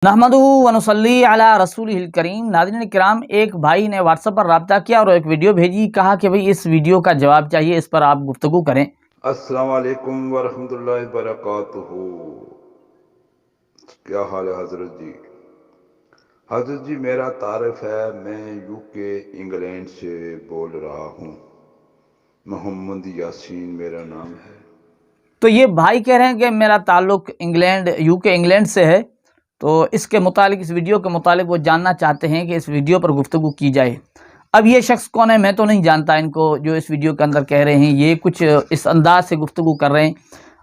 نحمدہ ونصلی علی رسولہ الکریم۔ ناظرین کرام، ایک بھائی نے واٹس ایپ پر رابطہ کیا اور ایک ویڈیو بھیجی، کہا کہ بھئی اس ویڈیو کا جواب چاہیے، اس پر آپ گفتگو کریں۔ السلام علیکم ورحمۃ اللہ وبرکاتہ۔ کیا حال ہے حضرت جی؟ حضرت جی میرا تعارف ہے، میں یو کے انگلینڈ سے بول رہا ہوں، محمد یاسین میرا نام ہے۔ تو یہ بھائی کہہ رہے ہیں کہ میرا تعلق یو کے انگلینڈ سے ہے، تو اس کے متعلق، اس ویڈیو کے متعلق وہ جاننا چاہتے ہیں کہ اس ویڈیو پر گفتگو کی جائے۔ اب یہ شخص کون ہے میں تو نہیں جانتا ان کو، جو اس ویڈیو کے اندر کہہ رہے ہیں یہ کچھ اس انداز سے گفتگو کر رہے ہیں۔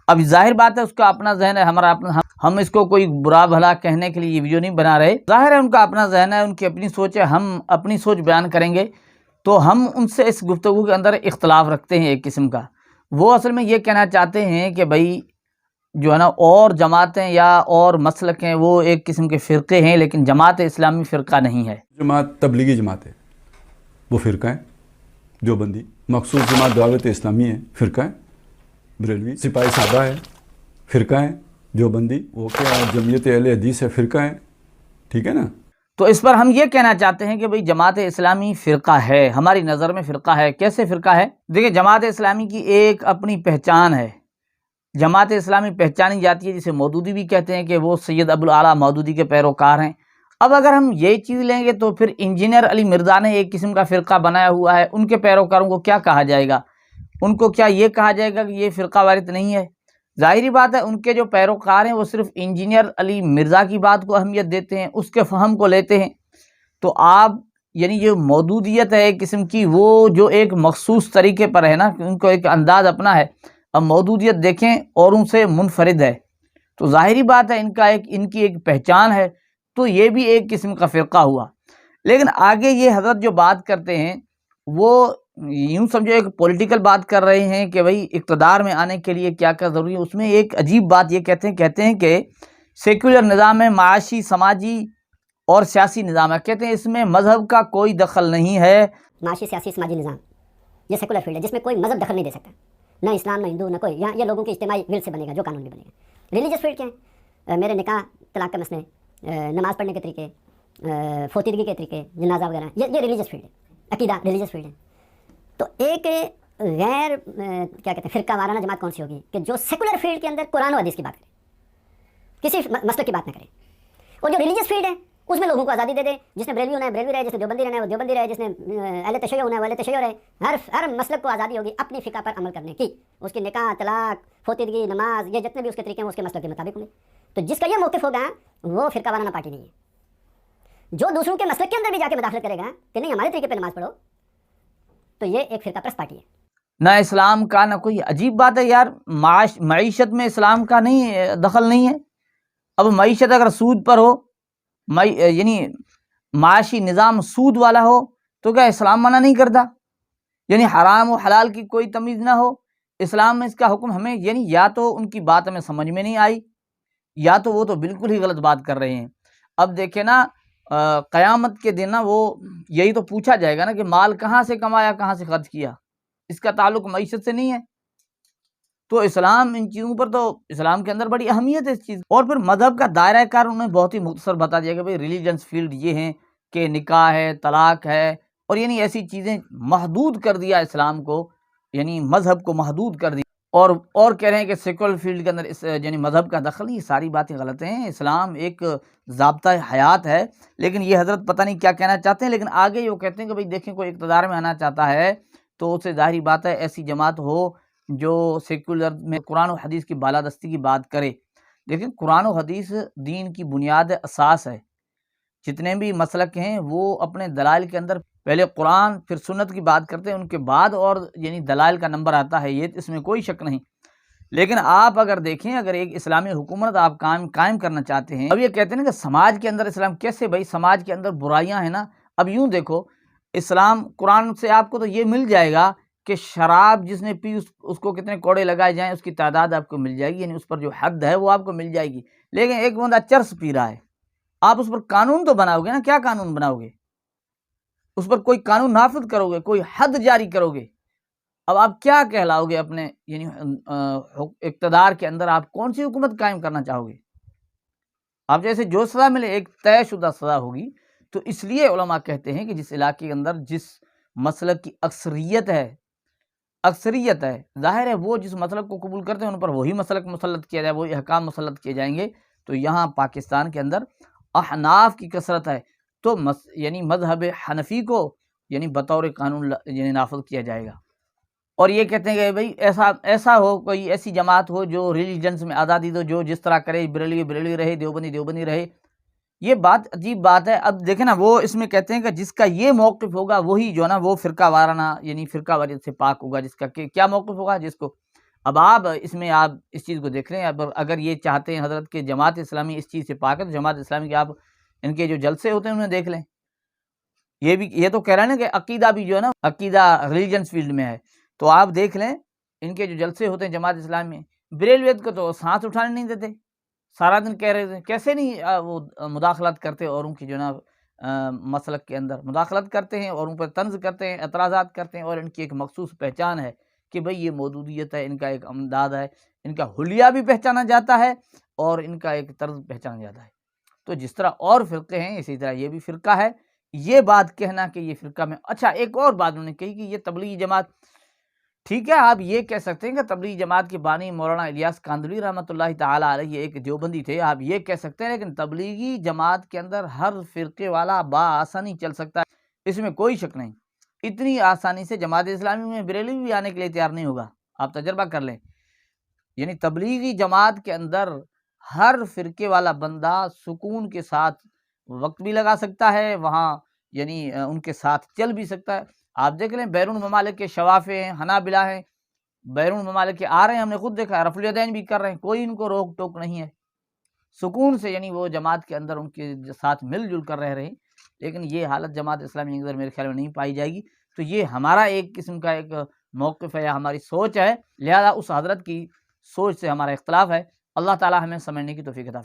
اب ظاہر بات ہے اس کا اپنا ذہن ہے، ہمارا اپنا، ہم اس کو کوئی برا بھلا کہنے کے لیے یہ ویڈیو نہیں بنا رہے، ظاہر ہے ان کا اپنا ذہن ہے، ان کی اپنی سوچ ہے، ہم اپنی سوچ بیان کریں گے تو ہم ان سے اس گفتگو کے اندر اختلاف رکھتے ہیں ایک قسم کا۔ وہ اصل میں یہ کہنا چاہتے ہیں کہ بھائی جو ہے نا، اور جماعتیں یا اور مسلک ہیں وہ ایک قسم کے فرقے ہیں، لیکن جماعت اسلامی فرقہ نہیں ہے۔ جماعت تبلیغی جماعت ہے، وہ فرقہ ہے دیوبندی، مخصوص جماعت دعوت اسلامی ہے، فرقہ ہے بریلوی، سپاہی سادہ ہے، فرقہ ہے دیوبندی، وہ کیا جمعیت اہل حدیث ہے، فرقہ ہے، ٹھیک ہے نا۔ تو اس پر ہم یہ کہنا چاہتے ہیں کہ بھئی جماعت اسلامی فرقہ ہے، ہماری نظر میں فرقہ ہے۔ کیسے فرقہ ہے؟ دیکھیں، جماعت اسلامی کی ایک اپنی پہچان ہے، جماعت اسلامی پہچانی جاتی ہے جسے مودودی بھی کہتے ہیں کہ وہ سید ابوالاعلیٰ مودودی کے پیروکار ہیں۔ اب اگر ہم یہ چیز لیں گے تو پھر انجینئر علی مرزا نے ایک قسم کا فرقہ بنایا ہوا ہے، ان کے پیروکاروں کو کیا کہا جائے گا؟ ان کو کیا یہ کہا جائے گا کہ یہ فرقہ وارث نہیں ہے؟ ظاہری بات ہے ان کے جو پیروکار ہیں وہ صرف انجینئر علی مرزا کی بات کو اہمیت دیتے ہیں، اس کے فہم کو لیتے ہیں۔ تو آپ یعنی جو مودودیت ہے ایک قسم کی، وہ جو ایک مخصوص طریقے پر ہے نا، ان کو ایک انداز اپنا ہے۔ اب مودودیت دیکھیں اوروں سے منفرد ہے، تو ظاہری بات ہے ان کی ایک پہچان ہے، تو یہ بھی ایک قسم کا فرقہ ہوا۔ لیکن آگے یہ حضرت جو بات کرتے ہیں وہ یوں سمجھو ایک پولیٹیکل بات کر رہے ہیں کہ بھئی اقتدار میں آنے کے لیے کیا کیا ضروری ہے۔ اس میں ایک عجیب بات یہ کہتے ہیں کہ سیکولر نظام ہے، معاشی، سماجی اور سیاسی نظام ہے، کہتے ہیں اس میں مذہب کا کوئی دخل نہیں ہے۔ معاشی، سیاسی، سماجی نظام یہ سیکولر فیلڈ ہے جس میں کوئی مذہب دخل نہیں دے سکتا، نہ اسلام، نہ ہندو، نہ کوئی، یہاں یہ لوگوں کی اجتماعی ول سے بنے گا، جو قانون بھی بنے گا۔ ریلیجس فیلڈ کیا ہے؟ میرے نکاح، طلاق کا مسئلے، نماز پڑھنے کے طریقے، فوتیدگی کے طریقے، جنازہ وغیرہ، یہ ریلیجس فیلڈ ہے، عقیدہ ریلیجس فیلڈ ہے۔ تو ایک غیر کیا کہتے ہیں فرقہ وارانہ جماعت کون سی ہوگی کہ جو سیکولر فیلڈ کے اندر قرآن و حدیث کی بات کرے، کسی مسئلے کی بات نہ کرے، اور جو ریلیجس فیلڈ ہے اس میں لوگوں کو آزادی دے دے، جس نے بریلوی ہونا ہے بریلوی رہے، جس نے دیوبندی رہنا ہے وہ دیوبندی رہے، جس نے اہل تشیع ہونا ہے وہ اہل تشیع رہے۔ ہر مسلک کو آزادی ہوگی اپنی فقہ پر عمل کرنے کی، اس کی نکاح، طلاق، فوتیدگی، نماز، یہ جتنے بھی اس کے طریقے ہیں وہ اس کے مسلک کے مطابق ہوں گے۔ تو جس کا یہ موقف ہوگا وہ فرقہ وارانہ پارٹی نہیں ہے۔ جو دوسروں کے مسلک کے اندر بھی جا کے مداخلت کرے گا کہ نہیں ہمارے طریقے پہ نماز پڑھو، تو یہ ایک فرقہ پرست پارٹی ہے۔ نہ اسلام کا، نہ کوئی، عجیب بات ہے یار، معیشت میں اسلام کا نہیں دخل نہیں ہے۔ اب معیشت اگر سود پر ہو، یعنی معاشی نظام سود والا ہو، تو کیا اسلام منع نہیں کرتا؟ یعنی حرام و حلال کی کوئی تمیز نہ ہو، اسلام میں اس کا حکم ہمیں، یعنی یا تو ان کی بات ہمیں سمجھ میں نہیں آئی، یا تو وہ تو بالکل ہی غلط بات کر رہے ہیں۔ اب دیکھیں نا، قیامت کے دن نا وہ یہی تو پوچھا جائے گا نا کہ مال کہاں سے کمایا، کہاں سے خرچ کیا، اس کا تعلق معیشت سے نہیں ہے۔ تو اسلام ان چیزوں پر، تو اسلام کے اندر بڑی اہمیت ہے اس چیز۔ اور پھر مذہب کا دائرہ کار انہوں نے بہت ہی مختصر بتا دیا کہ بھئی ریلیجنس فیلڈ یہ ہیں کہ نکاح ہے، طلاق ہے، اور یعنی ایسی چیزیں محدود کر دیا اسلام کو، یعنی مذہب کو محدود کر دیا۔ اور کہہ رہے ہیں کہ سیکولر فیلڈ کے اندر یعنی مذہب کا دخل، یہ ساری باتیں غلط ہیں۔ اسلام ایک ضابطۂ حیات ہے، لیکن یہ حضرت پتہ نہیں کیا کہنا چاہتے ہیں۔ لیکن آگے یہ کہتے ہیں کہ بھئی دیکھیں کوئی اقتدار میں آنا چاہتا ہے تو اسے ظاہری بات ہے ایسی جماعت ہو جو سیکولر میں قرآن و حدیث کی بالادستی کی بات کرے۔ لیکن قرآن و حدیث دین کی بنیاد اساس ہے۔ جتنے بھی مسلک ہیں وہ اپنے دلائل کے اندر پہلے قرآن پھر سنت کی بات کرتے ہیں، ان کے بعد اور یعنی دلائل کا نمبر آتا ہے، یہ اس میں کوئی شک نہیں۔ لیکن آپ اگر دیکھیں، اگر ایک اسلامی حکومت آپ قائم کرنا چاہتے ہیں، اب یہ کہتے ہیں نا کہ سماج کے اندر اسلام کیسے؟ بھائی سماج کے اندر برائیاں ہیں نا۔ اب یوں دیکھو، اسلام قرآن سے آپ کو تو یہ مل جائے گا کہ شراب جس نے پی اس کو کتنے کوڑے لگائے جائیں، اس کی تعداد آپ کو مل جائے گی، یعنی اس پر جو حد ہے وہ آپ کو مل جائے گی۔ لیکن ایک بندہ چرس پی رہا ہے، آپ اس پر قانون تو بناؤ گے نا، کیا قانون بناؤ گے؟ اس پر کوئی قانون نافذ کرو گے، کوئی حد جاری کرو گے۔ اب آپ کیا کہلاؤ گے اپنے یعنی اقتدار کے اندر؟ آپ کون سی حکومت قائم کرنا چاہو گے؟ اب جیسے جو سزا ملے ایک طے شدہ سزا ہوگی، تو اس لیے علماء کہتے ہیں کہ جس علاقے کے اندر جس مسلک کی اکثریت ہے، ظاہر ہے وہ جس مسلک کو قبول کرتے ہیں ان پر وہی مسلک مسلط کیا جائے، وہی احکام مسلط کیے جائیں گے۔ تو یہاں پاکستان کے اندر احناف کی کثرت ہے، تو یعنی مذہب حنفی کو یعنی بطور قانون یعنی نافذ کیا جائے گا۔ اور یہ کہتے ہیں کہ بھئی ایسا ہو، کوئی ایسی جماعت ہو جو ریلیجنس میں آزادی دو، جو جس طرح کرے، بریلوی رہے، دیوبندی رہے۔ یہ بات عجیب بات ہے۔ اب دیکھیں نا، وہ اس میں کہتے ہیں کہ جس کا یہ موقف ہوگا وہی جو ہے نا وہ فرقہ وارانہ یعنی فرقہ واریت سے پاک ہوگا۔ جس کا کیا موقف ہوگا جس کو، اب آپ اس میں آپ اس چیز کو دیکھ لیں، اگر یہ چاہتے ہیں حضرت کے جماعت اسلامی اس چیز سے پاک ہے، تو جماعت اسلامی کے آپ ان کے جو جلسے ہوتے ہیں انہیں دیکھ لیں۔ یہ تو کہہ رہے ہیں نا کہ عقیدہ بھی جو ہے نا عقیدہ ریلیجنس فیلڈ میں ہے، تو آپ دیکھ لیں ان کے جو جلسے ہوتے ہیں جماعت اسلامی میں، بریلویت کو تو سانس اٹھانے نہیں دیتے، سارا دن کہہ رہے تھے کیسے نہیں وہ مداخلت کرتے، اوروں کی جو نا مسلک کے اندر مداخلت کرتے ہیں، اوروں پر طنز کرتے ہیں، اعتراضات کرتے ہیں، اور ان کی ایک مخصوص پہچان ہے کہ بھئی یہ مودودیت ہے، ان کا ایک امداد ہے، ان کا حلیہ بھی پہچانا جاتا ہے اور ان کا ایک طرز پہچانا جاتا ہے۔ تو جس طرح اور فرقے ہیں اسی طرح یہ بھی فرقہ ہے۔ یہ بات کہنا کہ یہ فرقہ میں، اچھا ایک اور بات انہوں نے کہی کہ یہ تبلیغی جماعت، ٹھیک ہے آپ یہ کہہ سکتے ہیں کہ تبلیغی جماعت کے بانی مولانا الیاس کاندھلی رحمۃ اللہ تعالیٰ علیہ ایک دیوبندی تھے، آپ یہ کہہ سکتے ہیں، لیکن تبلیغی جماعت کے اندر ہر فرقے والا بآسانی چل سکتا ہے، اس میں کوئی شک نہیں۔ اتنی آسانی سے جماعت اسلامی میں بریلوی بھی آنے کے لیے تیار نہیں ہوگا، آپ تجربہ کر لیں۔ یعنی تبلیغی جماعت کے اندر ہر فرقے والا بندہ سکون کے ساتھ وقت بھی لگا سکتا ہے، وہاں یعنی ان کے ساتھ چل بھی سکتا ہے۔ آپ دیکھ لیں بیرون ممالک کے شوافے ہیں، حنابلہ ہیں، بیرون ممالک کے آ رہے ہیں، ہم نے خود دیکھا ہے، رفع الیدین بھی کر رہے ہیں، کوئی ان کو روک ٹوک نہیں ہے، سکون سے یعنی وہ جماعت کے اندر ان کے ساتھ مل جل کر رہ رہے ہیں۔ لیکن یہ حالت جماعت اسلامی کے اندر میرے خیال میں نہیں پائی جائے گی۔ تو یہ ہمارا ایک قسم کا ایک موقف ہے یا ہماری سوچ ہے، لہذا اس حضرت کی سوچ سے ہمارا اختلاف ہے۔ اللہ تعالی ہمیں سمجھنے کی توفیق عطا فرمائے۔